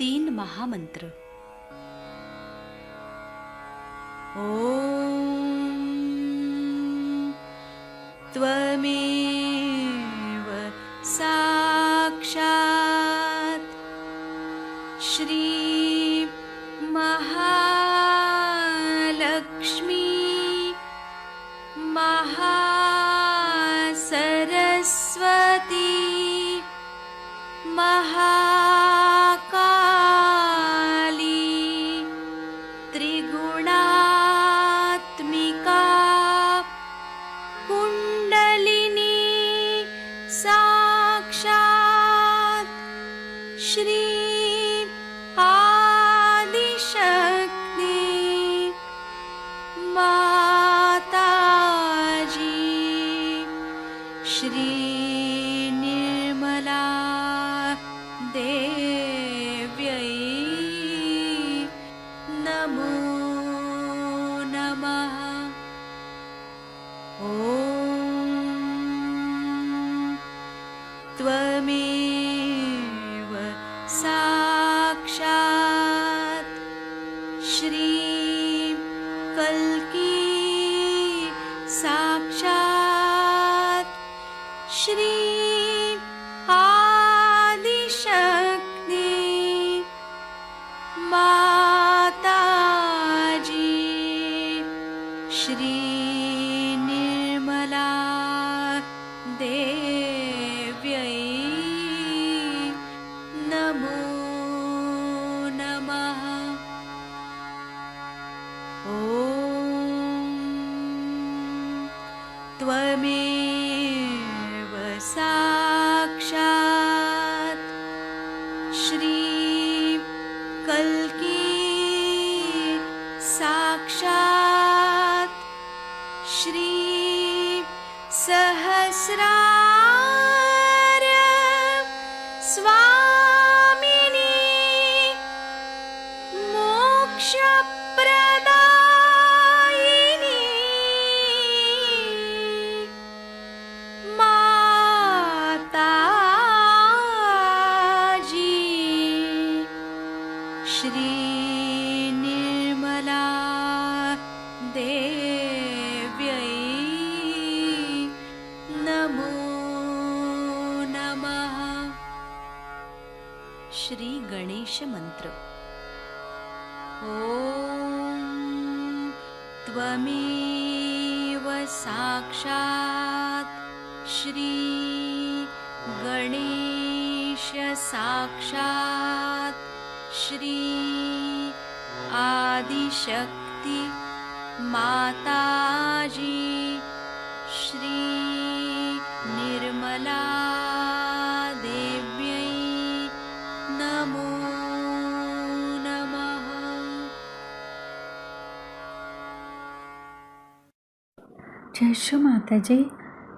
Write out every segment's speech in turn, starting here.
3 महामंत्र। ओम त्वमेव साक्षात् श्री महालक्ष्मी महासरस्वती महाकाली त्रिगुणात्मिका कुंडलिनी साक्षात् श्री आदिशक्ति माताजी श्री निर्मला देव्यै नमो नमः। ॐ त्वमेव साक्षात् श्री कल्की साक्षात् श्री आदिशक्ति माताजी श्री निर्मला देव्यै नमो नमः। ॐ त्वमेव साक्षात् श्री कल्की साक्षात् श्री सहस्रार स्वामिनी मोक्षप्रदायिनी माताजी श्री निर्मला देव्यै नमो नमः। श्री गणेश मंत्र। ओम त्वमेव साक्षात् श्री गणेश साक्षात् श्री आदिशक्ति माताजी श्री निर्मला देव्यै नमो नमः। जय श्री माता जी।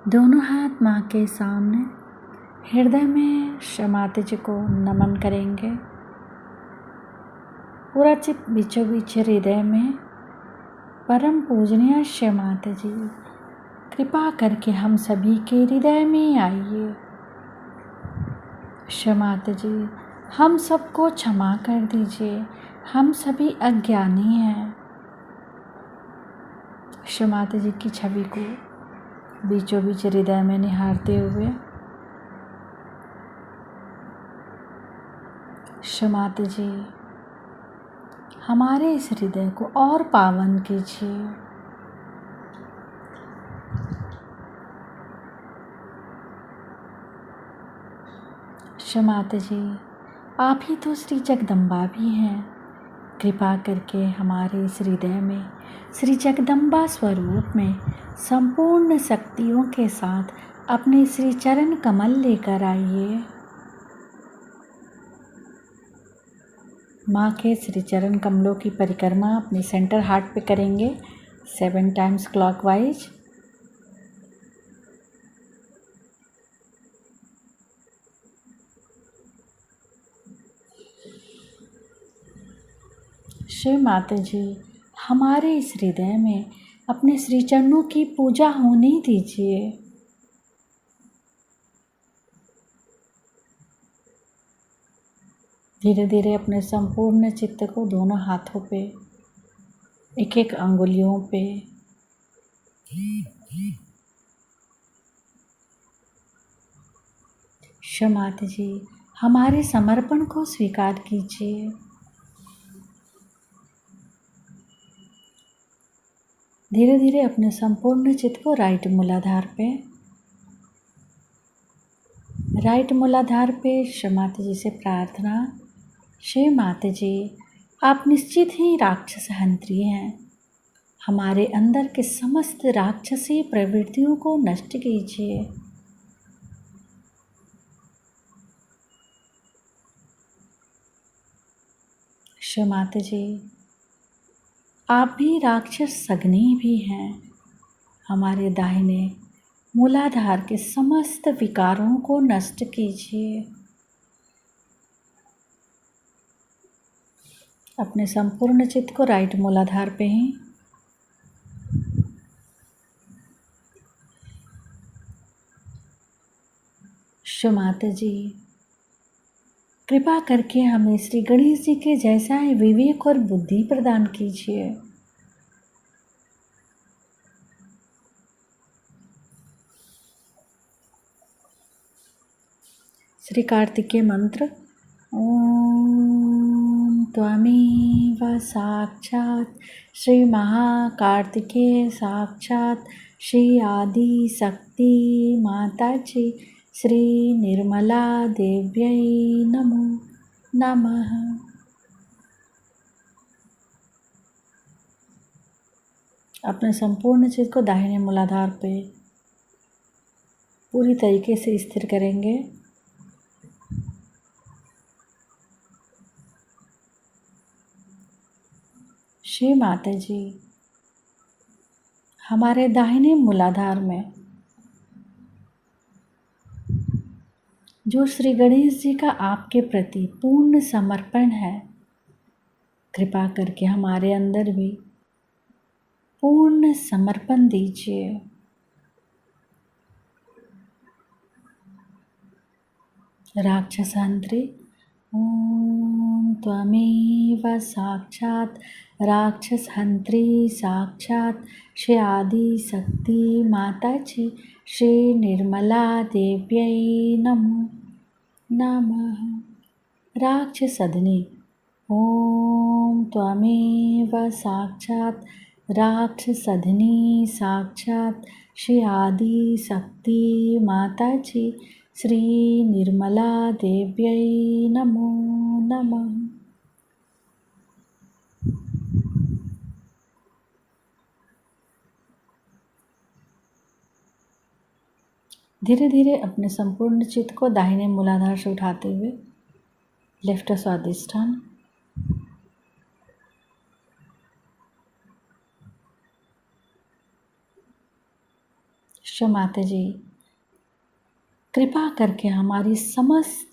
दोनों हाथ माँ के सामने हृदय में श्री माता जी को नमन करेंगे। पूरा चित्त बीचों बीच हृदय में परम पूजनीय श्री माता जी, कृपा करके हम सभी के हृदय में आइए। श्री माता जी, हम सबको क्षमा कर दीजिए, हम सभी अज्ञानी हैं। श्री माता जी की छवि को बीचों बीच हृदय में निहारते हुए श्री माता जी, हमारे इस हृदय को और पावन कीजिए। श्री माता जी, आप ही तो श्री जगदम्बा भी हैं। कृपा करके हमारे इस हृदय में श्री जगदम्बा स्वरूप में संपूर्ण शक्तियों के साथ अपने श्री चरण कमल लेकर आइए। माँ के श्री चरण कमलों की परिक्रमा अपने सेंटर हार्ट पे करेंगे 7 टाइम्स क्लॉकवाइज। श्री माता जी, हमारे इस हृदय में अपने श्री चरणों की पूजा होने दीजिए। धीरे धीरे अपने संपूर्ण चित्त को दोनों हाथों पे, एक एक अंगुलियों पे क्षमात जी, हमारे समर्पण को स्वीकार कीजिए। धीरे धीरे अपने संपूर्ण चित्त को राइट मूलाधार पे क्षमात जी से प्रार्थना। श्री माता जी, आप निश्चित ही राक्षस हंत्री हैं। हमारे अंदर के समस्त राक्षसी प्रवृत्तियों को नष्ट कीजिए। क्षमात जी, आप भी राक्षस सग्नी भी हैं। हमारे दाहिने मूलाधार के समस्त विकारों को नष्ट कीजिए। अपने संपूर्ण चित्त को राइट मूलाधार पे ही क्षमात जी, कृपा करके हमें श्री गणेश जी के जैसा ही विवेक और बुद्धि प्रदान कीजिए। श्री कार्तिकेय मंत्र। ओम त्वमेव साक्षात् श्री महाकार्तिकेय साक्षात् श्री आदि शक्ति माता जी श्री निर्मला देव्यै नमो नमः। अपने संपूर्ण चित्त को दाहिने मूलाधार पे पूरी तरीके से स्थिर करेंगे। श्री माता जी, हमारे दाहिने मूलाधार में जो श्री गणेश जी का आपके प्रति पूर्ण समर्पण है, कृपा करके हमारे अंदर भी पूर्ण समर्पण दीजिए। राक्षसांतरी। ओम त्वमेव साक्षात् राक्षसहंत्री साक्षात् श्री आदि शक्ति माता जी श्री निर्मला देव्यै नमो नमः। राक्षसधनी। ओम त्वमेव साक्षात् राक्षसधनी साक्षात् श्री आदि शक्ति माता जी श्री निर्मला देव्यै नमो नमः। धीरे धीरे अपने संपूर्ण चित्त को दाहिने मूलाधार से उठाते हुए लेफ्ट स्वादिष्ठान। माता जी, कृपा करके हमारी समस्त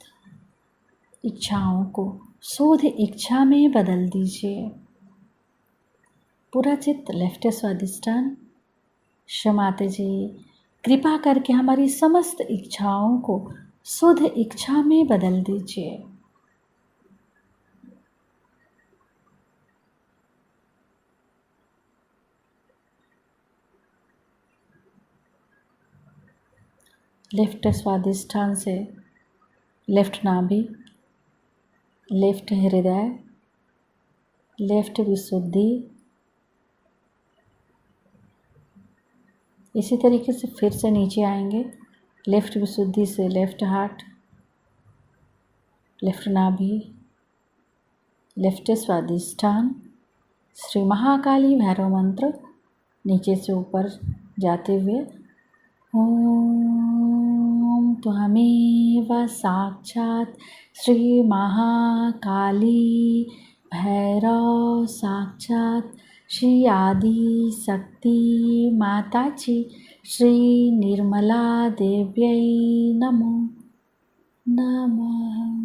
इच्छाओं को शोध इच्छा में बदल दीजिए। पूरा चित्त लेफ्ट स्वादिष्ठान। माता जी, कृपा करके हमारी समस्त इच्छाओं को शुद्ध इच्छा में बदल दीजिए। लेफ्ट स्वादिष्ठान से लेफ्ट नाभि, लेफ्ट हृदय, लेफ्ट विशुद्धि, इसी तरीके से फिर से नीचे आएंगे। लेफ्ट विशुद्धि से लेफ्ट हार्ट, लेफ्ट नाभि, लेफ्ट स्वादिष्ठान। श्री महाकाली भैरव मंत्र नीचे से ऊपर जाते हुए ओम त्वमेव साक्षात् श्री महाकाली भैरव साक्षात् श्री आदि शक्ति माता जी श्री निर्मला देव्यै नमो नमः।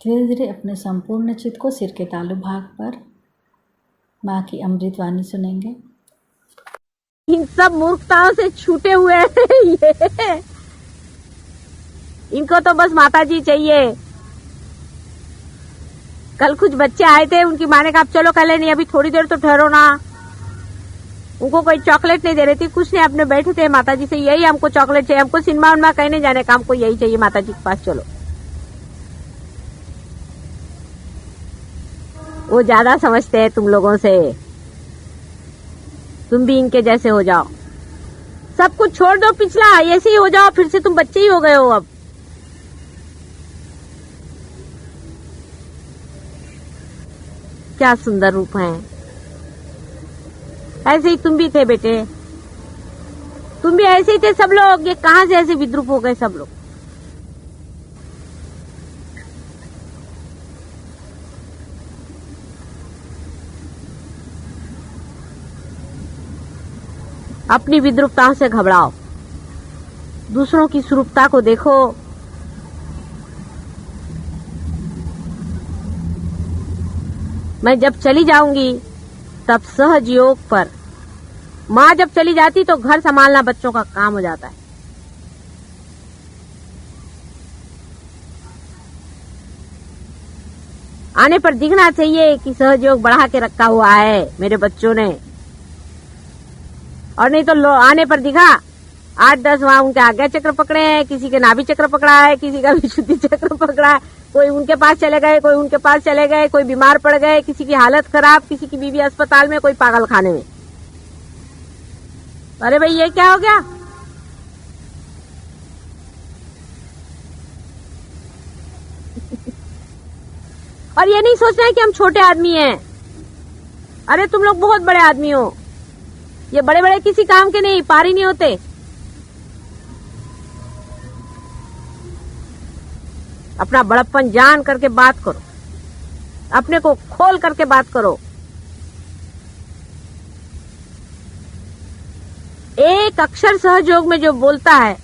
धीरे धीरे अपने संपूर्ण चित्त को सिर के तालु भाग पर माँ की अमृत वाणी सुनेंगे। इन सब मूर्खताओं से छूटे हुए हैं ये। इनको तो बस माता जी चाहिए। कल कुछ बच्चे आए थे, उनकी माँ ने कहा चलो कल नहीं, अभी थोड़ी देर तो ठहरो ना। उनको कोई चॉकलेट नहीं दे रही थी, कुछ नहीं, अपने बैठे थे माता जी से, यही हमको चॉकलेट चाहिए, हमको सिनेमा उनमा कहीं नहीं जाने का, हमको यही चाहिए माता जी के पास चलो। वो ज्यादा समझते हैं तुम लोगों से, तुम भी इनके जैसे हो जाओ, सब कुछ छोड़ दो पिछला, ऐसे ही हो जाओ, फिर से तुम बच्चे ही हो गए हो अब। क्या सुंदर रूप है। ऐसे ही तुम भी थे बेटे, तुम भी ऐसे ही थे सब लोग। ये कहां से ऐसे विद्रूप हो गए सब लोग। अपनी विद्रूपताओं से घबराओ, दूसरों की स्वरूपता को देखो। मैं जब चली जाऊंगी तब सहज योग पर, माँ जब चली जाती तो घर संभालना बच्चों का काम हो जाता है। आने पर दिखना चाहिए कि सहज योग बढ़ा के रखा हुआ है मेरे बच्चों ने, और नहीं तो आने पर दिखा 8-10 वहां उनके आज्ञा चक्र पकड़े हैं, किसी के नाभि चक्र पकड़ा है, किसी का विशुद्धि चक्र पकड़ा है, कोई उनके पास चले गए, कोई उनके पास चले गए, कोई बीमार पड़ गए, किसी की हालत खराब, किसी की बीवी अस्पताल में, कोई पागल खाने में। अरे भाई ये क्या हो गया। और ये नहीं सोचना है कि हम छोटे आदमी हैं। अरे तुम लोग बहुत बड़े आदमी हो, ये बड़े बड़े किसी काम के नहीं, पार ही नहीं होते। अपना बड़प्पन जान करके बात करो, अपने को खोल करके बात करो। एक अक्षर सहयोग में जो बोलता है,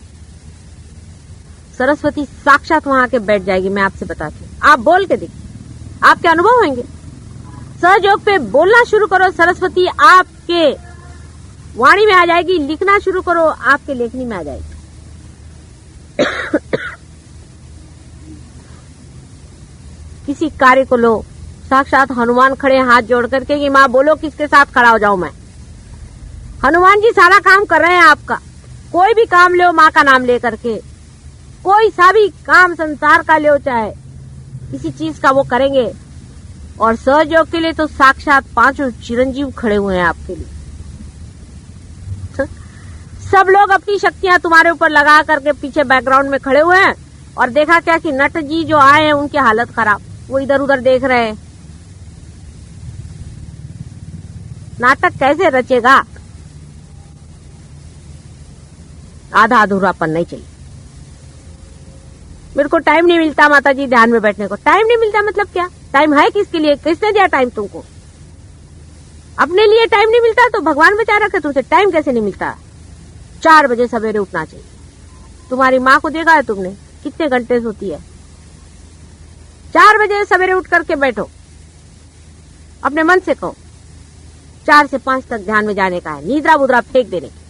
सरस्वती साक्षात वहां आके बैठ जाएगी। मैं आपसे बताती हूँ, आप बोल के देखिए, आपके अनुभव होंगे। सहयोग पे बोलना शुरू करो, सरस्वती आपके वाणी में आ जाएगी। लिखना शुरू करो, आपके लेखनी में आ जाएगी। किसी कार्य को लो, साक्षात हनुमान खड़े हाथ जोड़ करके कि माँ बोलो किसके साथ खड़ा हो जाऊं मैं। हनुमान जी सारा काम कर रहे हैं आपका। कोई भी काम लो माँ का नाम लेकर के, कोई सा भी काम संसार का लो, चाहे किसी चीज का, वो करेंगे। और सहयोग के लिए तो साक्षात 5 चिरंजीव खड़े हुए हैं आपके लिए। सब लोग अपनी शक्तियां तुम्हारे ऊपर लगा करके पीछे बैकग्राउंड में खड़े हुए हैं। और देखा क्या कि नट जी जो आए हैं उनकी हालत खराब, वो इधर उधर देख रहे हैं। नाटक कैसे रचेगा। आधा अधूरापन नहीं चाहिए। मेरे को टाइम नहीं मिलता माता जी ध्यान में बैठने को। टाइम नहीं मिलता मतलब क्या? टाइम है किसके लिए? किसने दिया टाइम तुमको? अपने लिए टाइम नहीं मिलता तो भगवान बचा रखे तुमसे। टाइम कैसे नहीं मिलता? 4 बजे सवेरे उठना चाहिए। तुम्हारी माँ को देखा है तुमने कितने घंटे सोती है? 4 बजे सवेरे उठ करके बैठो, अपने मन से कहो 4 से 5 तक ध्यान में जाने का है, नींदरा बुदरा फेंक देने की।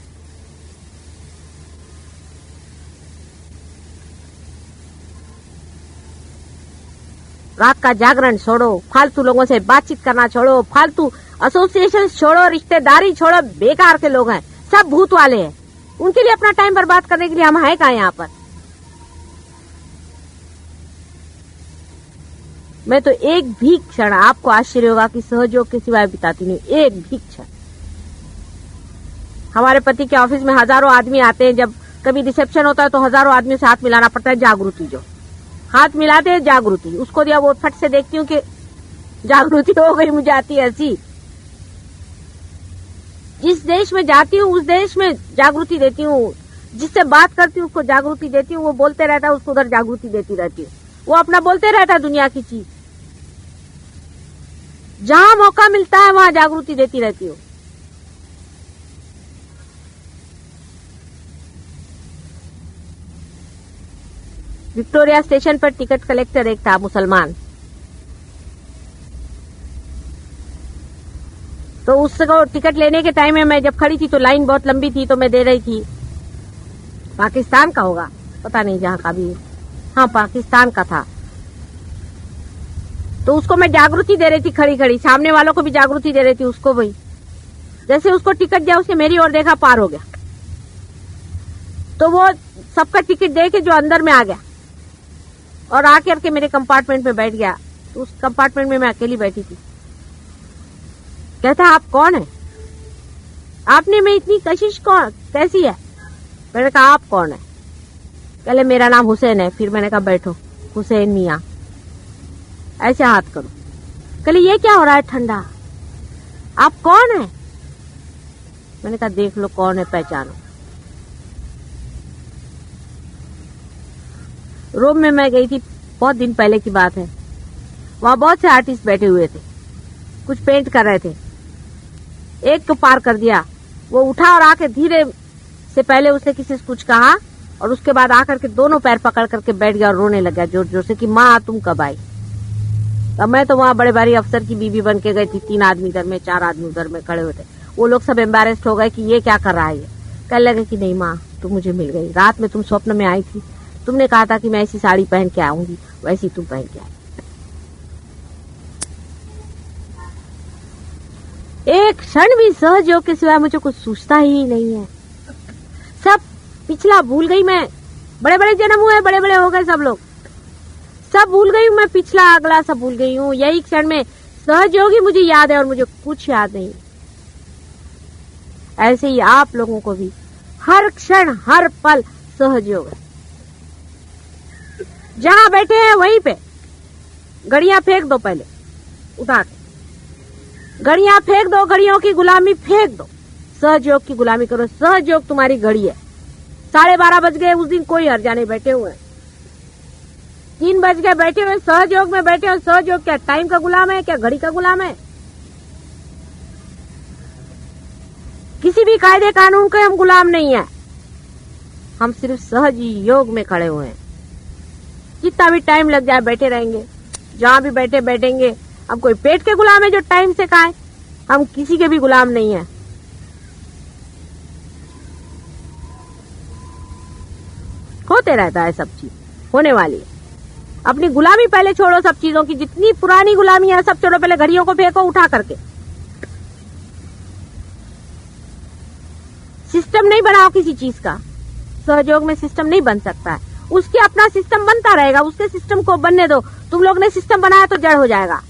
रात का जागरण छोड़ो, फालतू लोगों से बातचीत करना छोड़ो, फालतू एसोसिएशन छोड़ो, रिश्तेदारी छोड़ो। बेकार के लोग हैं, सब भूत वाले हैं। उनके लिए अपना टाइम बर्बाद करने के लिए हम है कहाँ यहाँ पर? मैं तो एक भी क्षण, आपको आश्चर्य होगा कि सहयोग के सिवाय बिताती नहीं, एक भी क्षण। हमारे पति के ऑफिस में हजारों आदमी आते हैं, जब कभी रिसेप्शन होता है तो हजारों आदमियों से हाथ मिलाना पड़ता है। जागृति जो हाथ मिलाते हैं, जागृति, उसको दिया वो फट से देखती हूँ कि जागृति हो गई। मुझे आती है हंसी। जिस देश में जाती हूँ उस देश में जागृति देती हूँ, जिससे बात करती हूँ उसको जागृति देती हूँ। वो बोलते रहता है, उसको उधर जागृति देती रहती हूँ। वो अपना बोलते रहता है दुनिया की चीज। जहां मौका मिलता है वहां जागृति देती रहती हूँ। विक्टोरिया स्टेशन पर टिकट कलेक्टर एक था मुसलमान, तो उसको टिकट लेने के टाइम में मैं जब खड़ी थी तो लाइन बहुत लंबी थी, तो मैं दे रही थी। पाकिस्तान का होगा, पता नहीं, जहां का भी। हाँ पाकिस्तान का था। तो उसको मैं जागृति दे रही थी खड़ी खड़ी, सामने वालों को भी जागृति दे रही थी, उसको भी। जैसे उसको टिकट दिया, उसने मेरी ओर देखा, पार हो गया। तो वो सबका टिकट दे के जो अंदर में आ गया और आकर के मेरे कंपार्टमेंट में बैठ गया। तो उस कंपार्टमेंट में मैं अकेली बैठी थी। कहता आप कौन है, आपने में इतनी कशिश कौन कैसी है? मैंने कहा आप कौन है? कहले मेरा नाम हुसैन है। फिर मैंने कहा बैठो, हुसैन मियाँ, ऐसे हाथ करो। कहले ये क्या हो रहा है ठंडा, आप कौन है? मैंने कहा देख लो कौन है, पहचानो। रोम में मैं गई थी, बहुत दिन पहले की बात है। वहां बहुत से आर्टिस्ट बैठे हुए थे, कुछ पेंट कर रहे थे। एक को पार कर दिया, वो उठा और आके धीरे से, पहले उसने किसी से कुछ कहा और उसके बाद आकर के दोनों पैर पकड़ करके बैठ गया और रोने लगा जोर जोर से कि माँ तुम कब आई? अब मैं तो वहां बड़े भारी अफसर की बीवी बन के गई थी। 3 आदमी इधर में, 4 आदमी उधर में खड़े हुए थे। वो लोग सब एम्बेरेस्ड हो गए कि ये क्या कर रहा है। ये कहने लगे कि नहीं माँ, तुम मुझे मिल गई। रात में तुम स्वप्न में आई थी, तुमने कहा था कि मैं ऐसी साड़ी पहन के आऊंगी, वैसी तुम पहन के आई। एक क्षण भी सहयोग के सिवाय मुझे कुछ सूझता ही नहीं है। सब पिछला भूल गई मैं। बड़े बड़े जन्म हुए, बड़े बड़े हो गए सब लोग, सब भूल गई हूँ मैं। पिछला अगला सब भूल गई हूँ। यही क्षण में सहयोगी मुझे याद है और मुझे कुछ याद नहीं। ऐसे ही आप लोगों को भी हर क्षण हर पल सहयोग है। जहां बैठे हैं वहीं पे घड़ियां फेंक दो, पहले उठा के घड़ियां फेंक दो, घड़ियों की गुलामी फेंक दो, सहयोग की गुलामी करो। सहयोग तुम्हारी घड़ी है। 12:30 बज गए उस दिन, कोई हर्जा नहीं, बैठे हुए। 3 बज गए बैठे हुए, सहयोग में बैठे हो। सहयोग क्या टाइम का गुलाम है, क्या घड़ी का गुलाम है? किसी भी कायदे कानून के हम गुलाम नहीं है। हम सिर्फ सहयोग में खड़े हुए हैं। जितना भी टाइम लग जाए बैठे रहेंगे, जहां भी बैठे बैठेंगे। हम कोई पेट के गुलाम है जो टाइम से खाए? हम किसी के भी गुलाम नहीं है। होते रहता है सब चीज, होने वाली है। अपनी गुलामी पहले छोड़ो, सब चीजों की जितनी पुरानी गुलामी है सब छोड़ो। पहले घड़ियों को फेंको उठा करके। सिस्टम नहीं बनाओ किसी चीज का। सहयोग में सिस्टम नहीं बन सकता है। उसके अपना सिस्टम बनता रहेगा, उसके सिस्टम को बनने दो। तुम लोग ने सिस्टम बनाया तो जड़ हो जाएगा।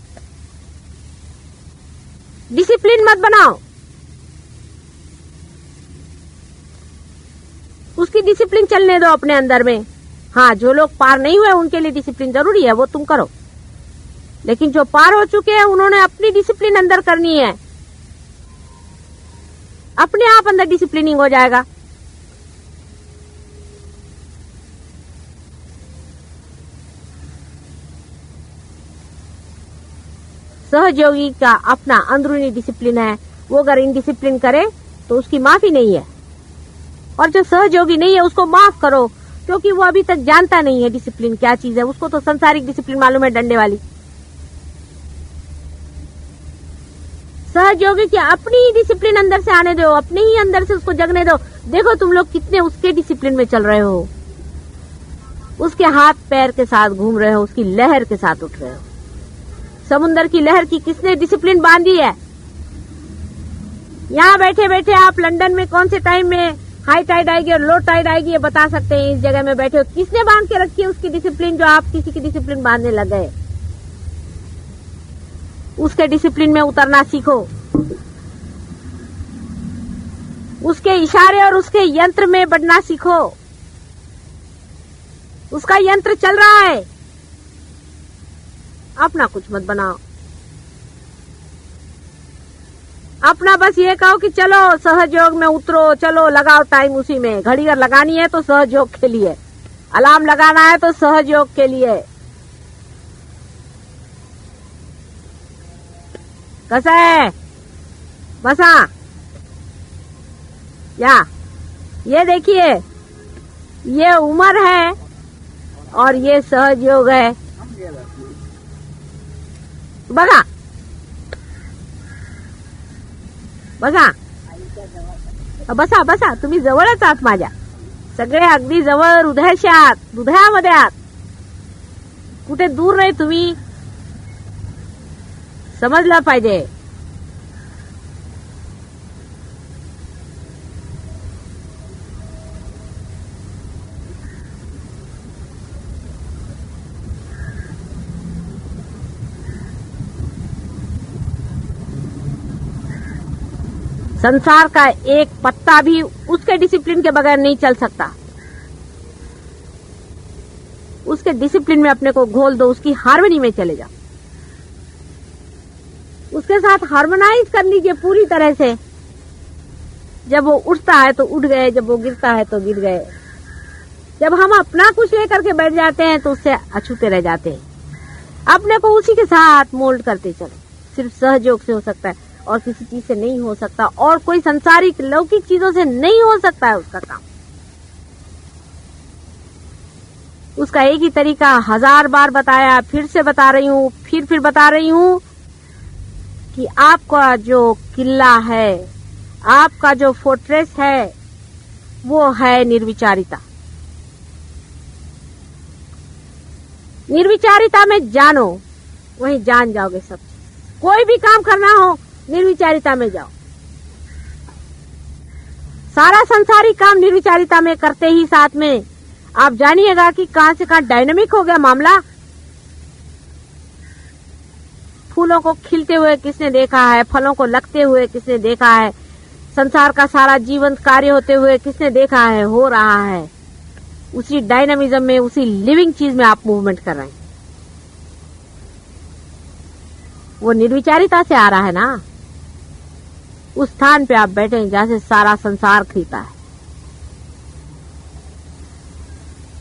डिसिप्लिन मत बनाओ, उसकी डिसिप्लिन चलने दो अपने अंदर में। हाँ, जो लोग पार नहीं हुए उनके लिए डिसिप्लिन जरूरी है, वो तुम करो। लेकिन जो पार हो चुके हैं उन्होंने अपनी डिसिप्लिन अंदर करनी है। अपने आप अंदर डिसिप्लिनिंग हो जाएगा। सहयोगी का अपना अंदरूनी डिसिप्लिन है। वो अगर इनडिसिप्लिन करे तो उसकी माफी नहीं है। और जो सहयोगी नहीं है उसको माफ करो, क्योंकि वो अभी तक जानता नहीं है डिसिप्लिन क्या चीज है। उसको तो संसारिक डिसिप्लिन मालूम है, डंडे वाली। सहयोगी की अपनी ही डिसिप्लिन अंदर से आने दो, अपने ही अंदर से उसको जगने दो। देखो तुम लोग कितने उसके डिसिप्लिन में चल रहे हो, उसके हाथ पैर के साथ घूम रहे हो, उसकी लहर के साथ उठ रहे हो। समुद्र की लहर की किसने डिसिप्लिन बांधी है? यहाँ बैठे बैठे आप लंदन में कौन से टाइम में हाई टाइड आएगी और लो टाइड आएगी ये बता सकते हैं। इस जगह में बैठे हो, किसने बांध के रखी है उसकी डिसिप्लिन, जो आप किसी की डिसिप्लिन बांधने लग गए? उसके डिसिप्लिन में उतरना सीखो। उसके इशारे और उसके यंत्र में बढ़ना सीखो। उसका यंत्र चल रहा है, अपना कुछ मत बनाओ। अपना बस ये कहो कि चलो सहयोग में उतरो, चलो लगाओ टाइम उसी में। घड़ी अगर लगानी है तो सहयोग के लिए, अलार्म लगाना है तो सहयोग के लिए। कैसा है बसा? या ये देखिए, ये उम्र है और ये सहयोग है। बघा बघा बसा तुम्ही जवळच आहात माझ्या, सगळे अगदी जवळ, हृदयाशी आहात, हृदयामध्ये आहात। कुठे दूर नाही तुम्ही, समजलं पाहिजे. संसार का एक पत्ता भी उसके डिसिप्लिन के बगैर नहीं चल सकता. उसके डिसिप्लिन में अपने को घोल दो, उसकी हार्मनी में चले जाओ, उसके साथ हार्मोनाइज कर लीजिए पूरी तरह से. जब वो उठता है तो उठ गए, जब वो गिरता है तो गिर गए. जब हम अपना कुछ लेकर के बैठ जाते हैं तो उससे अछूते रह जाते हैं. अपने को उसी के साथ मोल्ड करते चलो. सिर्फ सहयोग से हो सकता है और किसी चीज से नहीं हो सकता, और कोई संसारिक लौकिक चीजों से नहीं हो सकता है उसका काम. उसका एक ही तरीका 1000 बार बताया, फिर से बता रही हूं, फिर बता रही हूं कि आपका जो किला है, आपका जो फोर्ट्रेस है, वो है निर्विचारिता. निर्विचारिता में जानो, वहीं जान जाओगे सब. कोई भी काम करना हो निर्विचारिता में जाओ. सारा संसारी काम निर्विचारिता में करते ही साथ में आप जानिएगा कि कहां से कहां डायनामिक हो गया मामला. फूलों को खिलते हुए किसने देखा है, फलों को लगते हुए किसने देखा है, संसार का सारा जीवंत कार्य होते हुए किसने देखा है, हो रहा है. उसी डायनामिज्म में, उसी लिविंग चीज में आप मूवमेंट कर रहे हैं. वो निर्विचारिता से आ रहा है ना. उस स्थान पे आप बैठे हैं जहां से सारा संसार खिलता है.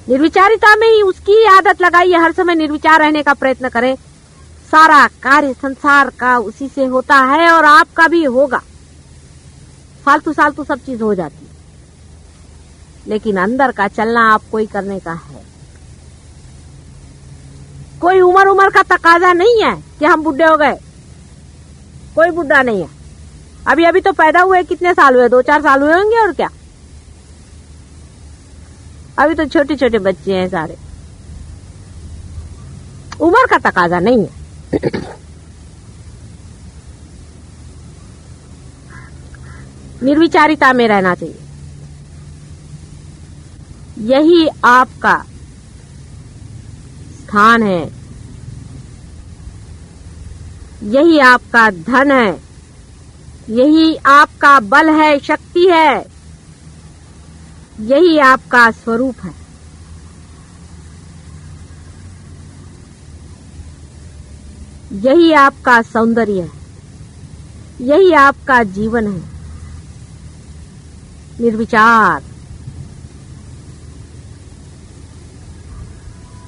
निर्विचारिता में ही उसकी आदत लगाइए, हर समय निर्विचार रहने का प्रयत्न करें. सारा कार्य संसार का उसी से होता है और आपका भी होगा. फालतू सालतू सब चीज हो जाती है, लेकिन अंदर का चलना आपको ही करने का है. कोई उम्र का तकाजा नहीं है कि हम बुढ़े हो गए. कोई बुढ़ा नहीं है. अभी तो पैदा हुए कितने साल हुए, 2-4 साल हुए होंगे और क्या. अभी तो छोटे छोटे बच्चे हैं सारे. उम्र का तकाजा नहीं है. निर्विचारिता में रहना चाहिए. यही आपका स्थान है, यही आपका धन है, यही आपका बल है, शक्ति है, यही आपका स्वरूप है. यही आपका सौंदर्य है, यही आपका जीवन है. निर्विचार.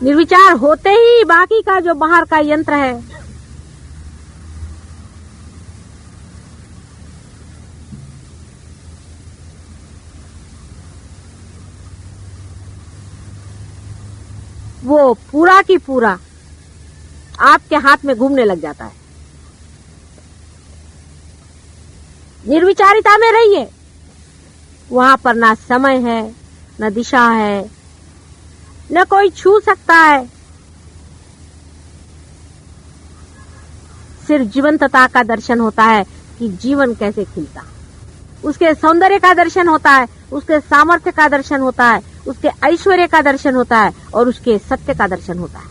निर्विचार होते ही बाकी का जो बाहर का यंत्र है, वो पूरा की पूरा आपके हाथ में घूमने लग जाता है. निर्विचारिता में रहिए. वहां पर ना समय है, न दिशा है, न कोई छू सकता है. सिर्फ जीवंतता का दर्शन होता है कि जीवन कैसे खिलता. उसके सौंदर्य का दर्शन होता है, उसके सामर्थ्य का दर्शन होता है, उसके ऐश्वर्य का दर्शन होता है और उसके सत्य का दर्शन होता है.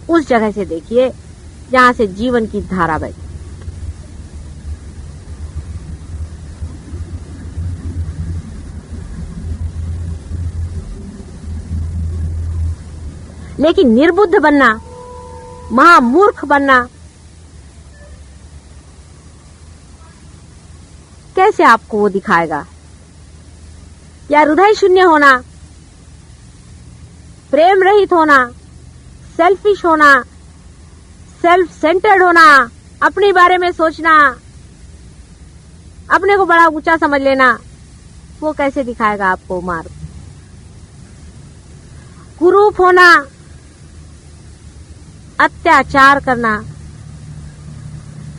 उस जगह से देखिए जहां से जीवन की धारा बहती. लेकिन निर्बुद्ध बनना, महामूर्ख बनना, कैसे आपको वो दिखाएगा. या हृदय शून्य होना, प्रेम रहित होना, सेल्फिश होना, सेल्फ सेंटर्ड होना, अपने बारे में सोचना, अपने को बड़ा ऊंचा समझ लेना, वो कैसे दिखाएगा आपको मार्ग. कुरूप होना, अत्याचार करना,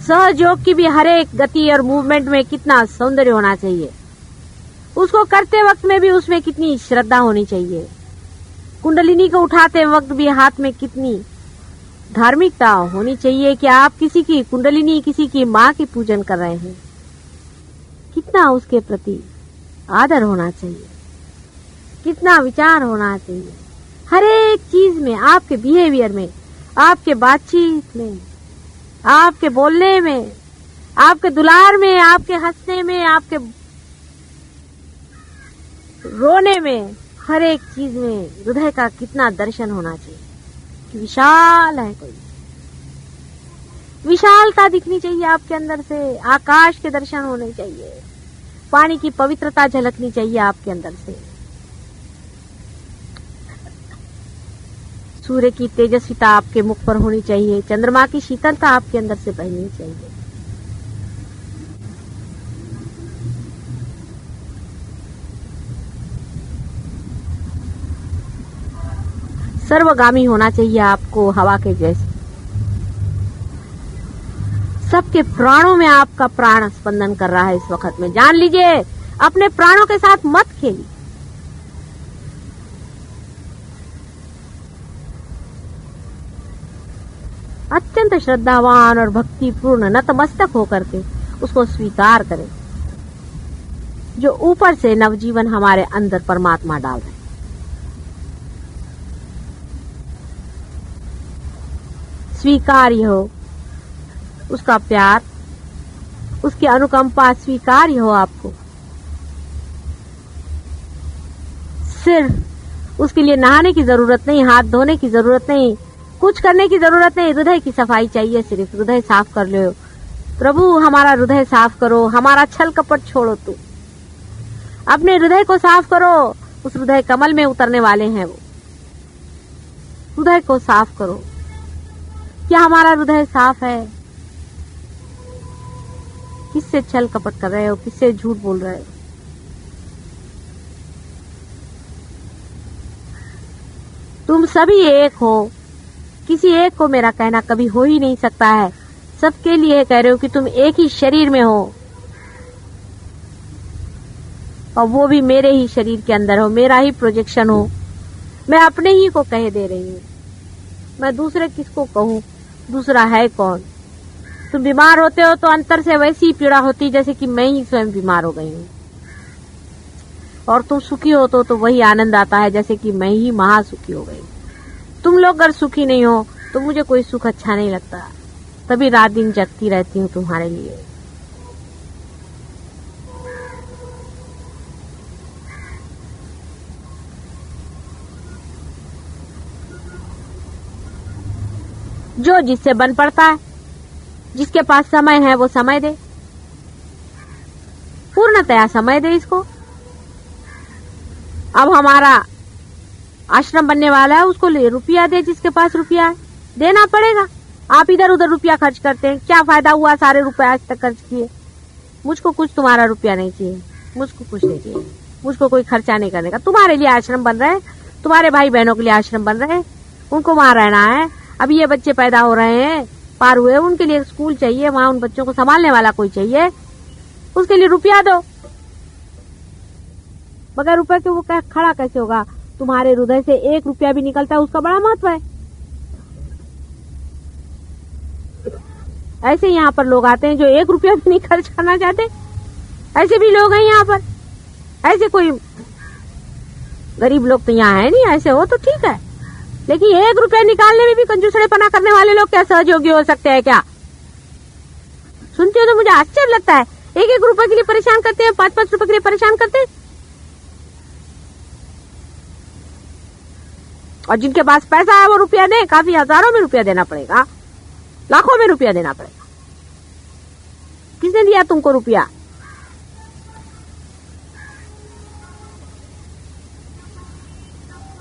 सहयोग की भी हर एक गति और मूवमेंट में कितना सौंदर्य होना चाहिए. उसको करते वक्त में भी उसमें कितनी श्रद्धा होनी चाहिए. कुंडलिनी को उठाते वक्त भी हाथ में कितनी धार्मिकता होनी चाहिए कि आप किसी की कुंडलिनी, किसी की माँ की पूजन कर रहे हैं, कितना उसके प्रति आदर होना चाहिए, कितना विचार होना चाहिए हर एक चीज में, आपके बिहेवियर में, आपके बातचीत में, आपके बोलने में, आपके दुलार में, आपके हंसने में, आपके रोने में, हर एक चीज में हृदय का कितना दर्शन होना चाहिए कि विशाल है कोई, विशालता दिखनी चाहिए आपके अंदर से, आकाश के दर्शन होने चाहिए, पानी की पवित्रता झलकनी चाहिए आपके अंदर से, सूर्य की तेजस्विता आपके मुख पर होनी चाहिए, चंद्रमा की शीतलता आपके अंदर से बहनी चाहिए। सर्वगामी होना चाहिए आपको हवा के जैसे, सबके प्राणों में आपका प्राण स्पंदन कर रहा है इस वक्त में। जान लीजिए, अपने प्राणों के साथ मत खेलिए। अत्यंत श्रद्धावान और भक्तिपूर्ण नतमस्तक होकर के उसको स्वीकार करें जो ऊपर से नवजीवन हमारे अंदर परमात्मा डाल रहे हैं। स्वीकार्य हो उसका प्यार, उसकी अनुकंपा स्वीकार्य हो आपको। सिर्फ उसके लिए नहाने की जरूरत नहीं, हाथ धोने की जरूरत नहीं, कुछ करने की जरूरत नहीं, हृदय की सफाई चाहिए। सिर्फ हृदय साफ कर लो। प्रभु हमारा हृदय साफ करो, हमारा छल कपट छोड़ो, तू अपने हृदय को साफ करो। उस हृदय कमल में उतरने वाले हैं वो। हृदय को साफ करो। क्या हमारा हृदय साफ है? किससे छल कपट कर रहे हो, किससे झूठ बोल रहे हो? तुम सभी एक हो, किसी एक को मेरा कहना कभी हो ही नहीं सकता है। सबके लिए कह रहे हो कि तुम एक ही शरीर में हो और वो भी मेरे ही शरीर के अंदर हो, मेरा ही प्रोजेक्शन हो। मैं अपने ही को कह दे रही हूँ, मैं दूसरे किसको कहूँ? दूसरा है कौन? तुम बीमार होते हो तो अंतर से वैसी पीड़ा होती जैसे कि मैं ही स्वयं बीमार हो गई हूँ, और तुम सुखी हो तो वही आनंद आता है जैसे कि मैं ही महासुखी हो गई। तुम लोग अगर सुखी नहीं हो तो मुझे कोई सुख अच्छा नहीं लगता, तभी रात दिन जगती रहती हूँ तुम्हारे लिए। जो जिससे बन पड़ता है, जिसके पास समय है वो समय दे, पूर्णतया समय दे इसको। अब हमारा आश्रम बनने वाला है, उसको ले रुपया दे, जिसके पास रुपया है देना पड़ेगा। आप इधर उधर रुपया खर्च करते हैं, क्या फायदा हुआ? सारे रुपए आज तक खर्च किए। मुझको कुछ तुम्हारा रुपया नहीं चाहिए, मुझको कुछ नहीं चाहिए, मुझको कोई खर्चा नहीं करने का। तुम्हारे लिए आश्रम बन रहे हैं, तुम्हारे भाई बहनों के लिए आश्रम बन रहे हैं, उनको वहां रहना है। अभी ये बच्चे पैदा हो रहे हैं, पार हुए, उनके लिए स्कूल चाहिए, वहां उन बच्चों को संभालने वाला कोई चाहिए, उसके लिए रुपया दो। बगैर रुपए के वो खड़ा कैसे होगा? तुम्हारे हृदय से 1 रुपया भी निकलता है, उसका बड़ा महत्व है। ऐसे यहाँ पर लोग आते हैं जो 1 रुपया भी नहीं खर्च करना चाहते, ऐसे भी लोग हैं यहाँ पर। ऐसे कोई गरीब लोग तो यहाँ है नहीं, ऐसे हो तो ठीक है, लेकिन 1 रुपया निकालने में भी कंजूसड़ेपना करने वाले लोग क्या सहयोगी हो सकते हैं क्या? सुनती हो तो मुझे आश्चर्य लगता है। 1-1 रुपए के लिए परेशान करते हैं, 5-5 रुपए के लिए परेशान करते हैं। और जिनके पास पैसा है वो रुपया दे, काफी हजारों में रुपया देना पड़ेगा, लाखों में रुपया देना पड़ेगा। किसने दिया तुमको रुपया?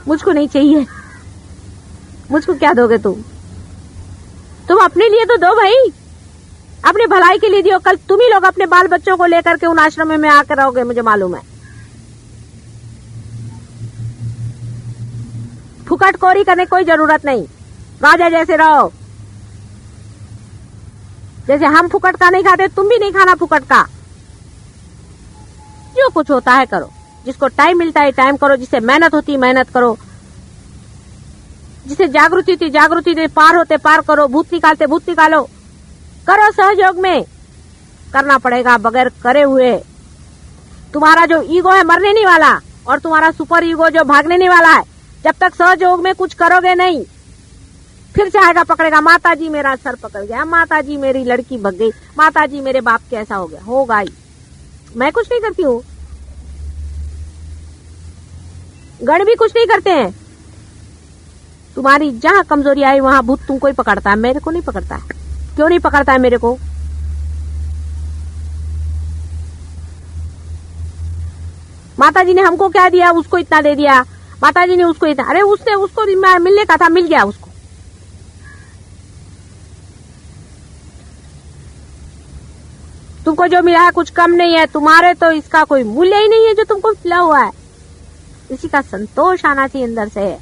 मुझको नहीं चाहिए। मुझको क्या दोगे तुम? तुम अपने लिए तो दो भाई, अपने भलाई के लिए दियो। कल तुम ही लोग अपने बाल बच्चों को लेकर के उन आश्रम में आकर रहोगे, मुझे मालूम है। फुकटखोरी करने कोई जरूरत नहीं, राजा जैसे रहो। जैसे हम फुकट का नहीं खाते, तुम भी नहीं खाना फुकट का। जो कुछ होता है करो, जिसको टाइम मिलता है टाइम करो, जिससे मेहनत होती है मेहनत करो। जिसे जागृति थी, जागृति थी, पार होते पार करो, भूत निकालते भूत निकालो, करो सहयोग में। करना पड़ेगा, बगैर करे हुए तुम्हारा जो ईगो है मरने नहीं वाला, और तुम्हारा सुपर ईगो जो भागने नहीं वाला है। जब तक सहयोग में कुछ करोगे नहीं, फिर से आएगा पकड़ेगा, माता जी मेरा सर पकड़ गया, माता जी मेरी लड़की भग गई, माता जी मेरे बाप के ऐसा हो गया। होगा ही, मैं कुछ नहीं करती हूँ, गण भी कुछ नहीं करते हैं। तुम्हारी जहां कमजोरी आई वहां भूत तुमको ही पकड़ता है, मेरे को नहीं पकड़ता है। क्यों नहीं पकड़ता है मेरे को? माता जी ने हमको क्या दिया, उसको इतना दे दिया, माता जी ने उसको इतना, अरे उसने उसको मिलने का था, मिल गया उसको। तुमको जो मिला है कुछ कम नहीं है, तुम्हारे तो इसका कोई मूल्य ही नहीं है जो तुमको मिला हुआ है। इसी का संतोष आना चाहिए अंदर से।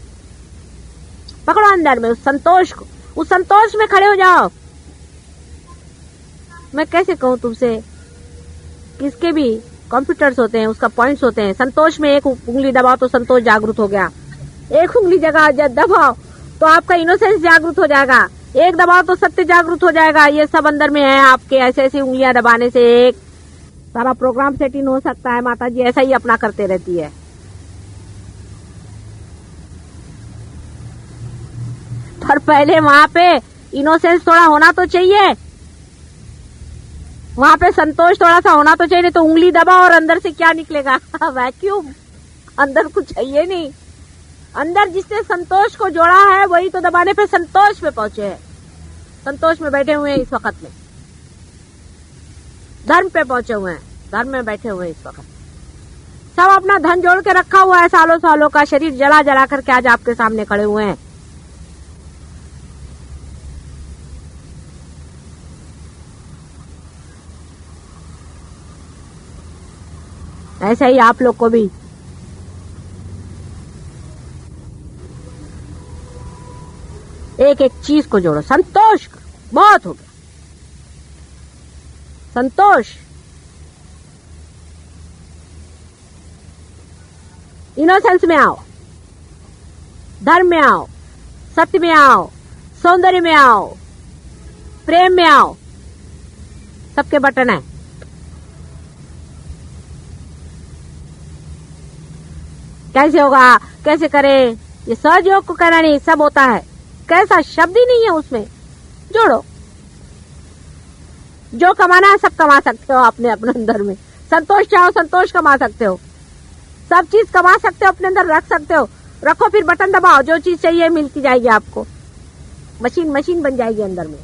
पकड़ो अंदर में उस संतोष को, उस संतोष में खड़े हो जाओ। मैं कैसे कहूं तुमसे, किसके भी कंप्यूटर्स होते हैं, उसका पॉइंट्स होते हैं। संतोष में एक उंगली दबाओ तो संतोष जागृत हो गया, एक उंगली जगह जब दबाओ तो आपका इनोसेंस जागृत हो जाएगा, एक दबाओ तो सत्य जागृत हो जाएगा। ये सब अंदर में है आपके। ऐसे ऐसी उंगलियां दबाने से एक सारा प्रोग्राम सेटिंग हो सकता है। माता जी ऐसा ही अपना करते रहती है। पर पहले वहां पे इनोसेंस थोड़ा होना तो चाहिए, वहां पे संतोष थोड़ा सा होना तो चाहिए। नहीं तो उंगली दबा और अंदर से क्या निकलेगा? वैक्यूम, अंदर कुछ चाहिए नहीं। अंदर जिसने संतोष को जोड़ा है वही तो दबाने पे संतोष में पहुंचे हैं, संतोष में बैठे हुए हैं इस वक्त में, धर्म पे पहुंचे हुए हैं, धर्म में बैठे हुए हैं इस वक्त। सब अपना धन जोड़ के रखा हुआ है, सालों सालों का शरीर जला जला करके आज आपके सामने खड़े हुए हैं। ऐसा ही आप लोग को भी एक एक चीज को जोड़ो। संतोष, बहुत हो गया संतोष। इनोसेंस में आओ, धर्म में आओ, सत्य में आओ, सौंदर्य में आओ, प्रेम में आओ। सबके बटन है। कैसे होगा, कैसे करें, ये सहयोग को कहना नहीं, सब होता है। कैसा शब्द ही नहीं है उसमें। जोड़ो, जो कमाना है सब कमा सकते हो अपने अपने अंदर में। संतोष चाहो, संतोष कमा सकते हो, सब चीज कमा सकते हो, अपने अंदर रख सकते हो। रखो, फिर बटन दबाओ, जो चीज चाहिए मिलती जाएगी आपको। मशीन बन जाएगी अंदर में।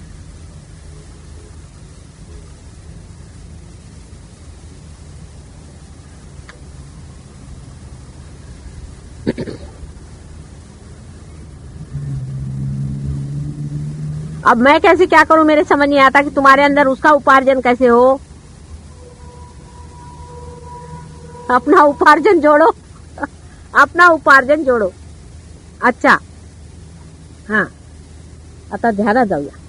अब मैं कैसे क्या करूं, मेरे समझ नहीं आता कि तुम्हारे अंदर उसका उपार्जन कैसे हो। अपना उपार्जन जोड़ो, अपना उपार्जन जोड़ो। अच्छा, हाँ, आता ध्यान जाऊया।